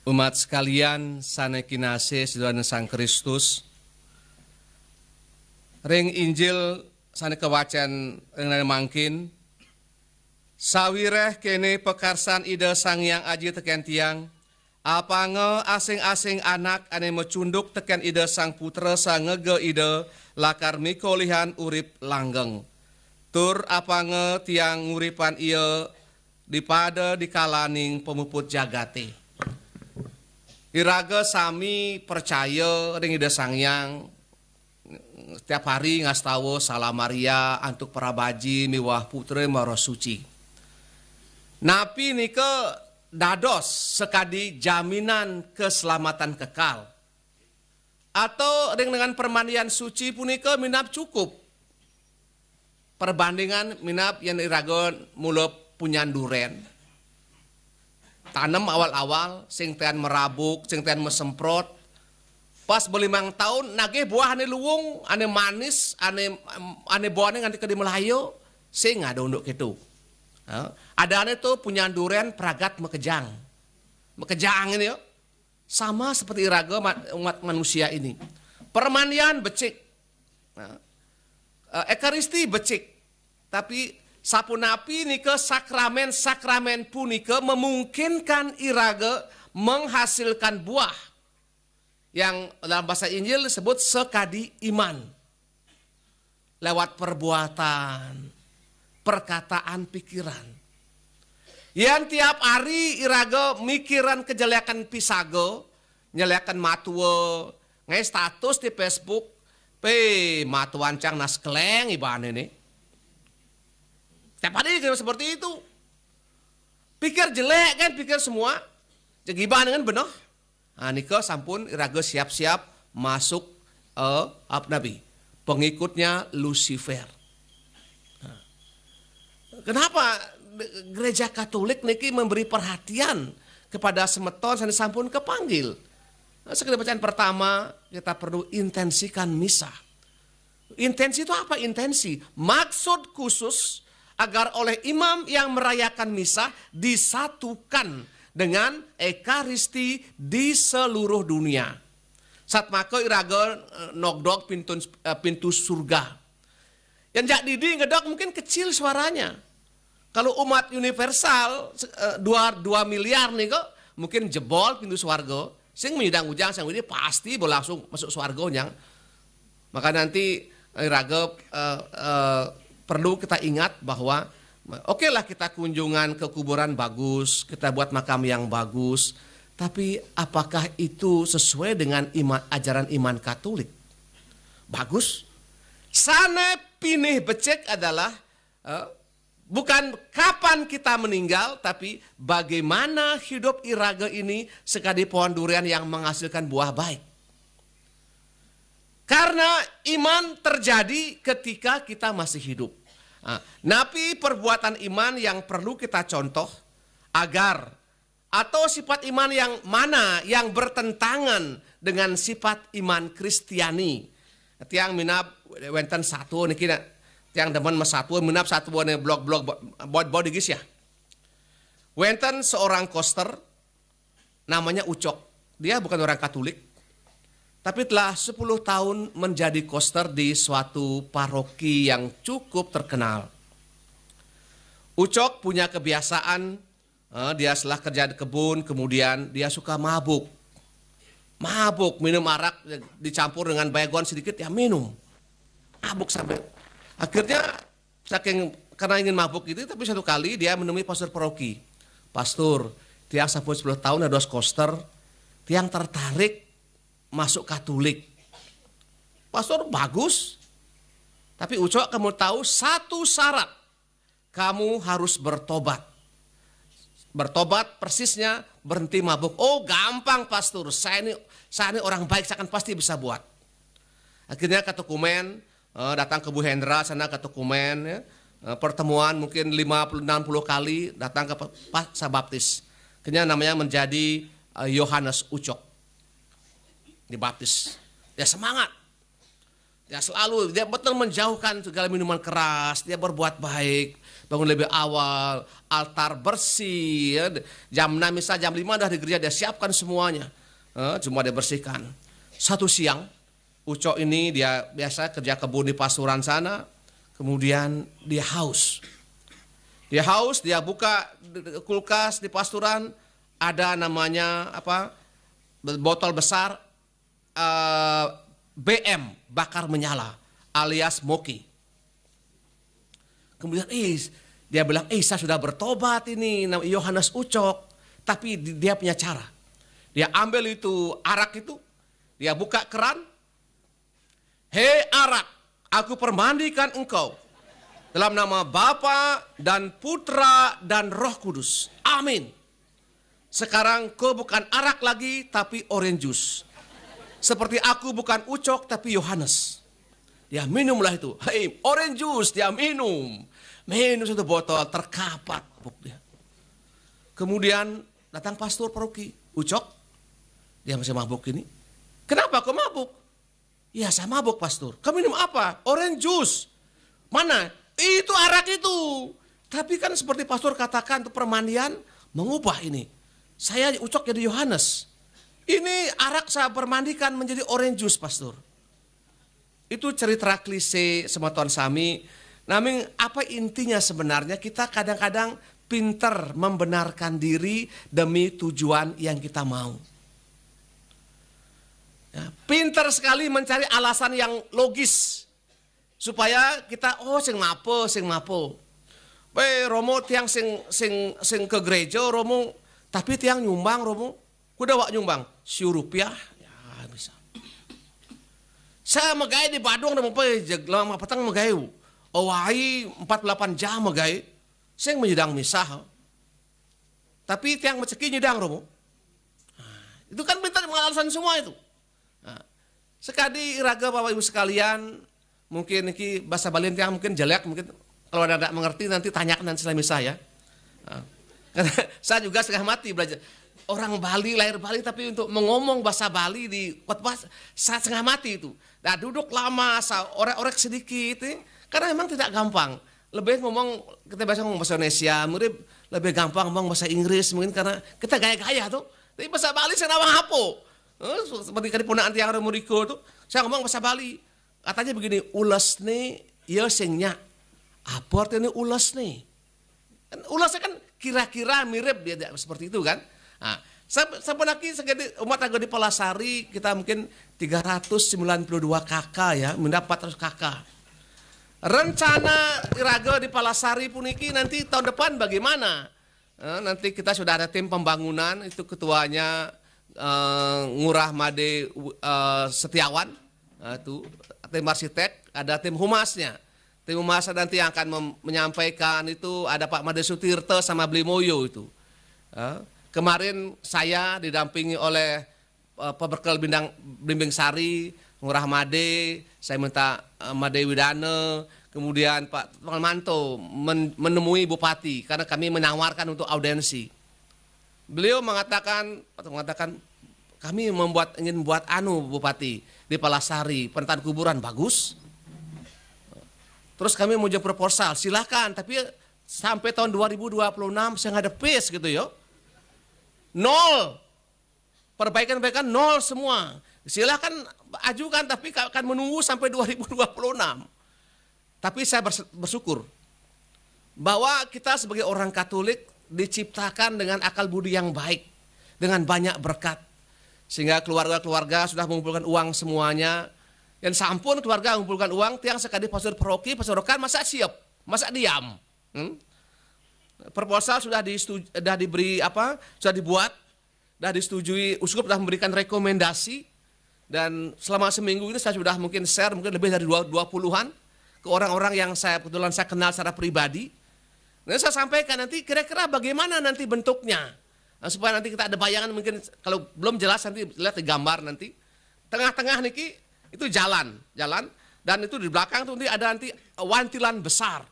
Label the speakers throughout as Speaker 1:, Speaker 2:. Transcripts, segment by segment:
Speaker 1: Umat sekalian sanekinase sedulur Sang Kristus, ring Injil sane kewacan ring mangkin sawireh kene pekarsan ide Sang Hyang Aji teken tiang apange asing-asing anak ane mecunduk teken ide Sang Putra sangege ide lakar mikolihan urip langgeng tur apange tiang nguripan ieu dipada dikalaning pemuput jagate. Iraga sami percaya ring ide Sang Hyang setiap hari ngastawa salam Maria antuk parabaji miwah putra maros suci. Napi nika dados sekadi jaminan keselamatan kekal. Atau dengan permandian suci punika minap cukup. Perbandingan minap yang iraga mula punyan duren. Tanam awal-awal, sing tean merabuk, sing tean mesemprot. Pas belimang tahun, nage buah ane luwung, ane manis, ane buahnya nganti ke di Melayu, sing ada untuk itu. Ada ane tuh punya durian peragat mekejang. Mekejang ini yo. Sama seperti iraga umat manusia ini. Permandian becik. Ekaristi becik. Tapi sapunapi nika sakramen punika memungkinkan iraga menghasilkan buah yang dalam bahasa Injil disebut sekadi iman. Lewat perbuatan, perkataan, pikiran. Yang tiap hari iraga mikiran kejelekan pisago, nyelekan matua, ngai status di Facebook, matuan cang nas keleng iban ini. Tiap hari seperti itu. Pikir jelek kan, pikir semua. Jegiban dengan benar. Nah, nika sampun iraga siap-siap masuk Nabi. Pengikutnya Lucifer. Nah, kenapa gereja Katolik niki memberi perhatian kepada semeton sampai sampun kepanggil? Nah, sekedar bacaan pertama kita perlu intensikan misa. Intensi itu apa intensi? Maksud khusus agar oleh imam yang merayakan misa disatukan dengan ekaristi di seluruh dunia. Saat maka iraga nogdok pintu surga. Yang jak didi ngedok mungkin kecil suaranya. Kalau umat universal 2 miliar nih kok mungkin jebol pintu surga. Sing menyidang ujang sang ini pasti boleh langsung masuk surganya. Maka nanti iraga perlu kita ingat bahwa oke lah kita kunjungan ke kuburan bagus, kita buat makam yang bagus, tapi apakah itu sesuai dengan ajaran iman Katolik? Bagus. Sane pinih becek adalah bukan kapan kita meninggal, tapi bagaimana hidup iraga ini sekadi pohon durian yang menghasilkan buah baik. Karena iman terjadi ketika kita masih hidup. Napi perbuatan iman yang perlu kita contoh agar atau sifat iman yang mana yang bertentangan dengan sifat iman Kristiani. Tiang minap wenten satu niki tiang demen mas satu minap satu ane blog-blog body guys ya. Wenten seorang koster namanya Ucok. Dia bukan orang Katolik. Tapi telah 10 tahun menjadi koster di suatu paroki yang cukup terkenal. Ucok punya kebiasaan, dia setelah kerja di kebun, kemudian dia suka mabuk. Mabuk, minum arak dicampur dengan baygon sedikit, ya minum. Mabuk sampai. Akhirnya, karena ingin mabuk itu, tapi satu kali dia menemui pastor paroki. Pastor, tiang sampai 10 tahun ada koster, tiang tertarik masuk Katolik. Pastor bagus. Tapi Ucok kamu tahu satu syarat. Kamu harus bertobat. Bertobat persisnya berhenti mabuk. Oh gampang pastor. Saya ini orang baik, saya akan pasti bisa buat. Akhirnya ke Tukumen, datang ke Bu Hendra sana ke Tukumen. Ya. Pertemuan mungkin 50-60 kali datang ke Pak Sabaptis. Akhirnya namanya menjadi Yohanes Ucok. Dibaptis. Ya semangat. Ya selalu dia betul menjauhkan segala minuman keras, dia berbuat baik, bangun lebih awal, altar bersih, ya. Jam 6 misalnya jam 5 udah di gereja dia siapkan semuanya. Cuma dia bersihkan. Satu siang, Ucok ini dia biasa kerja kebun di pasuran sana, kemudian dia haus. Dia haus, dia buka kulkas di pasturan, ada namanya apa? Botol besar BM, bakar menyala, alias Moki. Kemudian dia bilang, saya sudah bertobat ini, Yohanes Ucok. Tapi dia punya cara. Dia ambil itu arak itu, dia buka keran. Hei arak, aku permandikan engkau. Dalam nama Bapa dan Putra dan Roh Kudus. Amin. Sekarang kau bukan arak lagi, tapi orange juice. Seperti aku bukan Ucok tapi Yohanes. Dia minumlah itu. Hei, orange juice dia minum. Minum satu botol terkapat. Dia. Kemudian datang pastor paroki. Ucok, dia masih mabuk ini. Kenapa kau mabuk? Ya saya mabuk pastor. Kau minum apa? Orange juice. Mana? Itu arak itu. Tapi kan seperti pastor katakan untuk permandian mengubah ini. Saya Ucok jadi Yohanes. Ini arak saya permandikan menjadi orange juice, pastor. Itu cerita klise sematuan sami. Namun apa intinya sebenarnya kita kadang-kadang pinter membenarkan diri demi tujuan yang kita mau. Ya, pinter sekali mencari alasan yang logis. Supaya kita, sing mapo. Romo tiang sing ke gereja, Romo. Tapi tiang nyumbang, Romo. Kuda wak nyumbang, Rp10, ya bisa. Saya megay di Badung, lama petang megay. Owai 48 jam megay. Saya menyedang misah. Tapi tiang menceki nyedang, Romo. Itu kan minta mengalasan semua itu. Sekali iraga Bapak Ibu sekalian, mungkin ini bahasa Bali yang mungkin jelek, mungkin kalau ada tidak mengerti nanti tanyakan nanti selama saya. Karena saya juga setengah mati belajar. Orang Bali, lahir Bali, tapi untuk mengomong bahasa Bali di khotbah saat setengah mati itu. Nah duduk lama, orek-orek sedikit, karena memang tidak gampang. Lebih ngomong, kita biasa ngomong bahasa Indonesia, mungkin lebih gampang ngomong bahasa Inggris, mungkin karena kita gaya-gaya tuh. Tapi bahasa Bali saya nawang hapo. Seperti kali punaan tiang Remuriko tuh, saya ngomong bahasa Bali. Katanya begini, ules nih, ya singnya. Apa artinya ules nih? Ulasnya kan kira-kira mirip dia seperti itu kan. Nah, sebenarnya segede umat agama di Palasari kita mungkin 392 kakak ya, mendapat 400 kakak. Rencana iraga di Palasari puniki nanti tahun depan bagaimana? Nanti kita sudah ada tim pembangunan, itu ketuanya Ngurah Made Setiawan, itu tim arsitek, ada tim humasnya. Tim humas nanti yang akan menyampaikan itu ada Pak Made Sutirte sama Blimoyo itu. Kemarin saya didampingi oleh Peberkel Blimbing Sari, Ngurah Made, saya minta Made Widane, kemudian Pak Manto menemui Bupati karena kami menawarkan untuk audensi. Beliau mengatakan kami ingin membuat Bupati di Palasari, penataan kuburan bagus. Terus kami mau proposal, silakan, tapi sampai tahun 2026 saya nggak ada pace gitu ya. Nol. Perbaikan-perbaikan nol semua. Silahkan ajukan tapi akan menunggu sampai 2026. Tapi saya bersyukur bahwa kita sebagai orang Katolik diciptakan dengan akal budi yang baik. Dengan banyak berkat. Sehingga keluarga-keluarga sudah mengumpulkan uang semuanya. Dan sampun keluarga mengumpulkan uang, tiang sekali pastor paroki, pastoran masa siap, masa diam. Proposal sudah diberi sudah dibuat, sudah disetujui, uskup sudah memberikan rekomendasi dan selama seminggu ini saya sudah mungkin share mungkin lebih dari 20-an ke orang-orang yang kebetulan saya kenal secara pribadi. Dan saya sampaikan nanti kira-kira bagaimana nanti bentuknya. Supaya nanti kita ada bayangan mungkin kalau belum jelas nanti lihat di gambar nanti. Tengah-tengah niki itu jalan dan itu di belakang tuh nanti wantilan besar.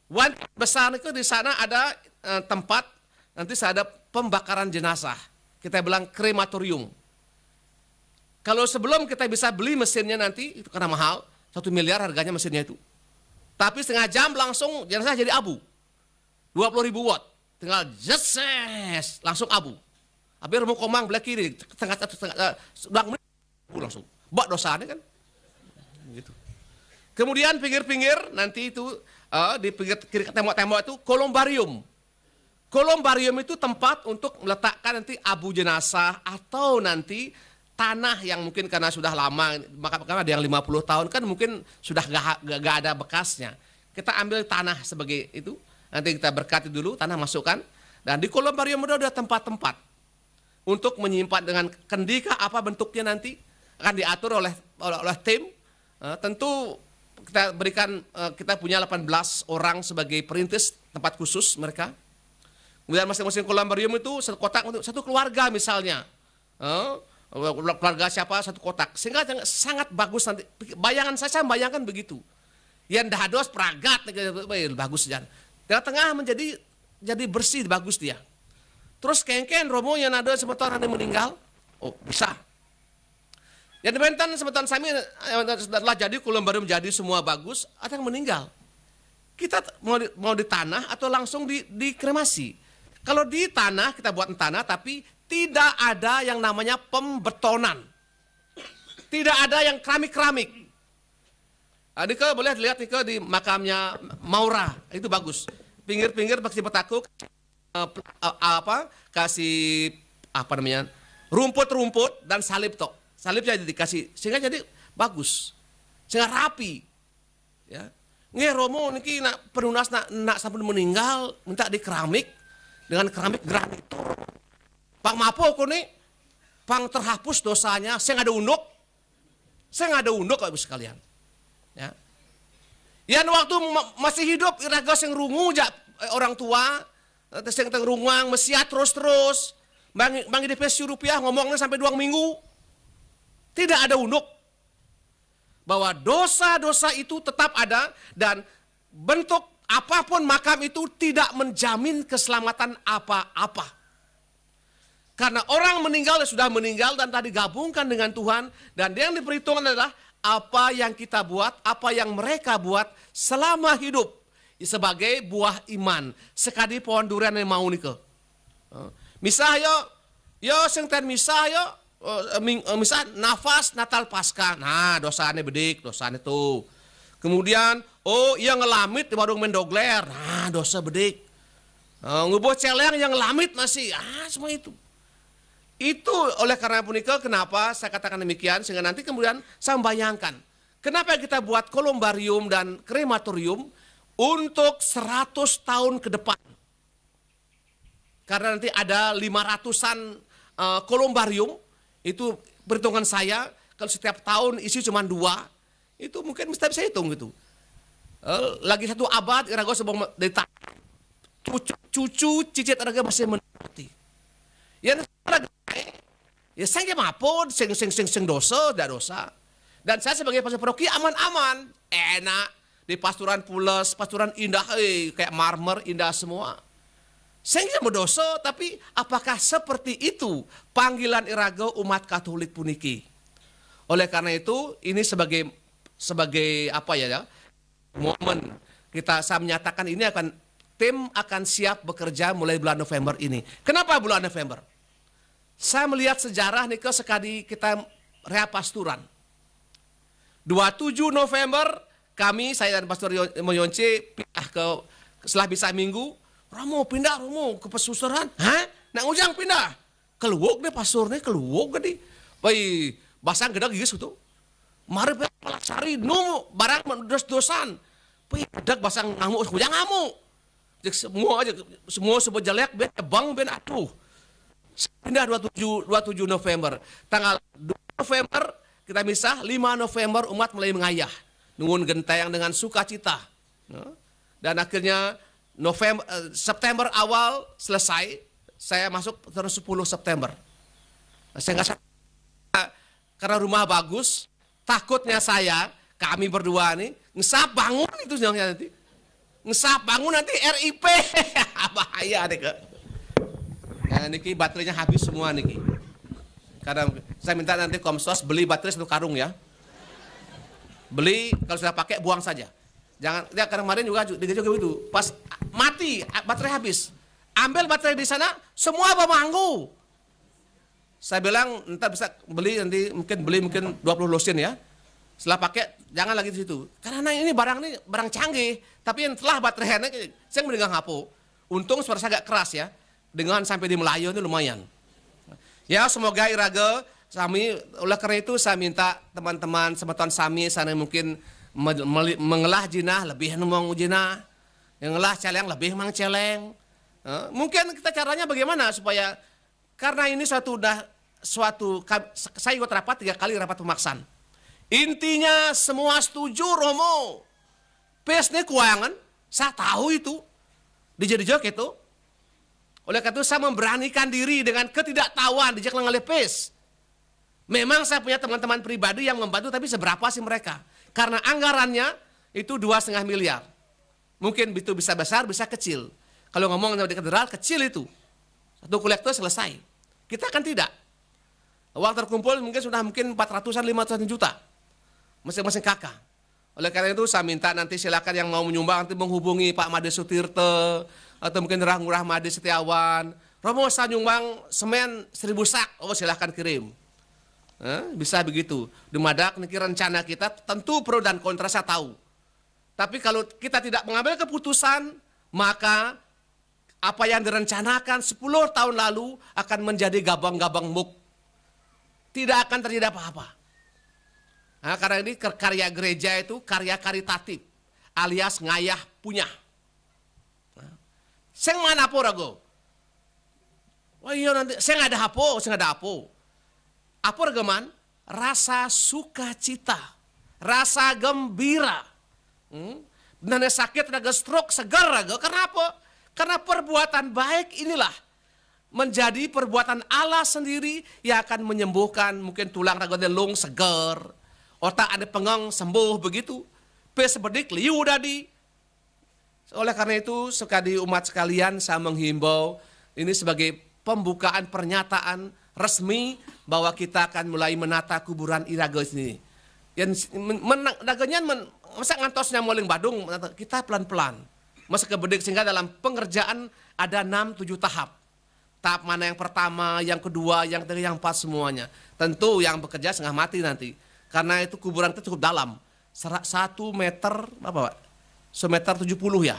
Speaker 1: Wantilan besar itu di sana ada tempat nanti ada pembakaran jenazah. Kita bilang krematorium. Kalau sebelum kita bisa beli mesinnya nanti itu karena mahal, 1 miliar harganya mesinnya itu. Tapi setengah jam langsung jenazah jadi abu. 20.000 watt. Tinggal jeses, langsung abu. Habis remuk komang belah kiri, setengah menit langsung. Bak dosanya kan. Gitu. Kemudian pinggir-pinggir nanti itu di pinggir kiri tembok-tembok itu kolumbarium. Kolumbarium itu tempat untuk meletakkan nanti abu jenazah atau nanti tanah yang mungkin karena sudah lama, maka ada yang 50 tahun kan mungkin sudah gak ada bekasnya. Kita ambil tanah sebagai itu, nanti kita berkati dulu, tanah masukkan. Dan di kolumbarium itu ada tempat-tempat untuk menyimpan dengan kendika apa bentuknya nanti akan diatur oleh tim. Tentu kita berikan, kita punya 18 orang sebagai perintis tempat khusus mereka. Kemudian masing-masing kolumbarium itu satu kotak untuk satu keluarga misalnya. Keluarga siapa satu kotak, sehingga sangat bagus nanti. Bayangan saya membayangkan begitu. Yang dahados peragat bagus dan tengah-tengah jadi bersih bagus dia. Terus kengken romo yang ada sebentar nanti meninggal, oh bisa. Yang dibentan sebentar sami setelah jadi kolumbarium jadi semua bagus, ada yang meninggal. Kita mau di tanah atau langsung dikremasi. Kalau di tanah kita buat tanah tapi tidak ada yang namanya pembetonan. Tidak ada yang keramik-keramik. Nika boleh lihat Nika di makamnya Maura, itu bagus. Pinggir-pinggir kasih petakuk, kasih apa namanya, rumput-rumput dan salib tok. Salibnya dikasih sehingga jadi bagus, sehingga rapi. Ya, nggih Romo niki nak penunas nak sampai meninggal minta di keramik dengan keramik granit. Pang mapo ko nih, pang terhapus dosanya, saya nggak ada unduk. Saya nggak ada unduk Ibu sekalian. Ya. Yang waktu masih hidup iraga sing rungu orang tua, sing teng runguang mesiat terus-terus, bangi DP rupiah ngomongnya sampai 2 minggu. Tidak ada unduk. Bahwa dosa-dosa itu tetap ada dan bentuk apapun makam itu tidak menjamin keselamatan apa-apa. Karena orang meninggal sudah meninggal dan tadi gabungkan dengan Tuhan. Dan yang diperhitungkan adalah apa yang kita buat, apa yang mereka buat selama hidup. Sebagai buah iman. Sekadi pohon durian yang mau nika. Misal yo sengten misal yo. Misal nafas Natal Pasca. Nah dosanya bedik, dosanya tuh. Kemudian, yang ngelamit di warung mendogler. Nah dosa bedik. Ngebuat celeng yang ngelamit masih. Semua itu. Itu oleh karena punika kenapa saya katakan demikian, sehingga nanti kemudian saya membayangkan kenapa kita buat kolumbarium dan krematorium untuk 100 tahun ke depan. Karena nanti ada 500-an kolumbarium, itu perhitungan saya, kalau setiap tahun isi cuma 2, itu mungkin mesti bisa hitung gitu. Lagi 1 abad, irago sebelum cucu cicit irago masih menikmati. Ya saya mapun, sing dosa, tidak dosa. Dan saya sebagai pastor paroki aman-aman, enak. Di pasturan pules, pasturan indah, kayak marmer, indah semua. Saya mau dosa, tapi apakah seperti itu panggilan iraga umat Katolik puniki? Oleh karena itu, ini sebagai apa ya, momen saya menyatakan ini tim akan siap bekerja mulai bulan November ini. Kenapa bulan November? Saya melihat sejarah nih sekali kita repasturan. 27 November kami, saya dan Pastor Moyonce pindah setelah bisa minggu. Romo pindah Romo ke pesusaran. Nak ujang pindah. Keluwog deh pastornya, keluwog gede. Bayi basang gede gitu tuh. Mari palasari nu barang dos-dosan. Bayi gede basang ngamuk, ujang ngamuk. Semua sebut jelek bang ben aduh. Pindah 27 November. Tanggal 2 November kita misah, 5 November umat mulai mengayah. Nungun gentayang dengan sukacita. Dan akhirnya September awal selesai, saya masuk terus 10 September. Saya nggak karena rumah bagus, takutnya kami berdua nih, ngesap bangun itu nanti. Ngesap bangun nanti RIP. Bahaya deh ke. Nah, niki baterainya habis semua niki. Karena saya minta nanti Komsos beli baterai 1 karung ya. Beli, kalau sudah pakai buang saja. Jangan, ya kemarin juga di gereja itu. Pas mati, baterai habis. Ambil baterai di sana, semua bamanggu. Saya bilang, ntar bisa beli nanti, mungkin 20 losin ya. Setelah pakai, jangan lagi di situ. Karena ini barang canggih. Tapi setelah baterainya, saya mendengar hapo. Untung suara saya agak keras ya. Dengan sampai di Melayu itu lumayan. Ya, semoga iraga Sami, oleh karena itu saya minta teman-teman semeton Sami sana mungkin mengelah jinah lebih memang jinah, mengelah celeng lebih memang celeng. Mungkin kita caranya bagaimana supaya, karena ini suatu saya ikut rapat 3 kali rapat pemaksaan. Intinya semua setuju Romo. Pesnya keuangan, saya tahu itu. Dijadi-jok itu. Oleh karena itu saya memberanikan diri dengan ketidaktahuan dijak ngalih pes. Memang saya punya teman-teman pribadi yang membantu, tapi seberapa sih mereka? Karena anggarannya itu 2,5 miliar. Mungkin itu bisa besar, bisa kecil. Kalau ngomong di katedral, kecil itu. Satu kolektor selesai. Kita kan tidak. Uang terkumpul mungkin sudah 400-an, 500 juta. Masing-masing kakak. Oleh karena itu saya minta nanti silakan yang mau menyumbang nanti menghubungi Pak Made Sutirte atau mungkin Ngurah Made Setiawan. Romo saya nyumbang semen 1000 sak. Oh silahkan kirim. Bisa begitu. Dumadak niki rencana kita tentu pro dan kontra saya tahu. Tapi kalau kita tidak mengambil keputusan, maka apa yang direncanakan 10 tahun lalu akan menjadi gabang-gabang muk. Tidak akan terjadi apa-apa. Karena ini karya gereja itu karya karitatif alias ngayah punya. Seng mana po rago? Oh iya nanti saya nggak ada hapo. Apa regeman? Rasa sukacita, rasa gembira. Dan sakit raga stroke segar raga. Kenapa? Karena perbuatan baik inilah menjadi perbuatan Allah sendiri yang akan menyembuhkan mungkin tulang raga delung segar, otak ada pengang sembuh begitu. Pes sebedik liu tadi. Oleh karena itu sekali umat sekalian saya menghimbau ini sebagai pembukaan pernyataan resmi bahwa kita akan mulai menata kuburan iraga ini. Yang daganya masa ngantosnya moling Badung, kita pelan-pelan. Masa kebedik sehingga dalam pengerjaan ada 6-7 tahap. Tahap mana yang pertama, yang kedua, yang ketiga, yang empat semuanya. Tentu yang bekerja setengah mati nanti. Karena itu kuburan itu cukup dalam. 1 meter, apa Pak? 1,70 meter ya.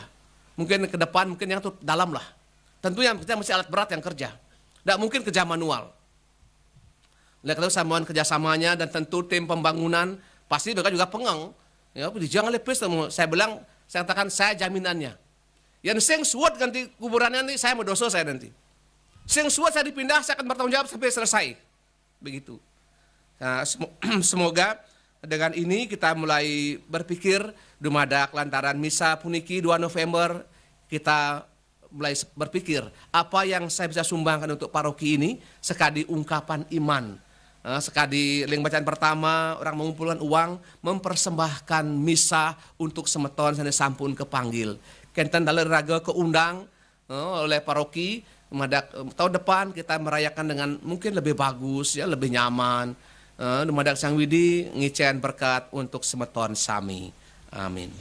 Speaker 1: Mungkin ke depan, mungkin yang itu dalam lah. Tentu yang kerja mesti alat berat yang kerja. Tidak mungkin kerja manual. Oleh karena itu saya mohon kerjasamanya dan tentu tim pembangunan pasti mereka juga pengang. Ya, jangan lepis. Saya bilang, saya katakan saya jaminannya. Yang sing suat ganti kuburannya nanti saya mendoso saya nanti. Sing suat saya dipindah saya akan bertanggung jawab sampai selesai. Begitu. Nah, semoga dengan ini kita mulai berpikir dumadak lantaran misa puniki 2 November kita mulai berpikir apa yang saya bisa sumbangkan untuk paroki ini sekali ungkapan iman. Sekali link bacaan pertama orang mengumpulkan uang mempersembahkan misa untuk semeton sana sampun kepanggil. Kenten dalam raga keundang oleh paroki. Tahun depan kita merayakan dengan mungkin lebih bagus ya, lebih nyaman. Dumadak Sang Widi ngicen berkat untuk semeton sami. Amin.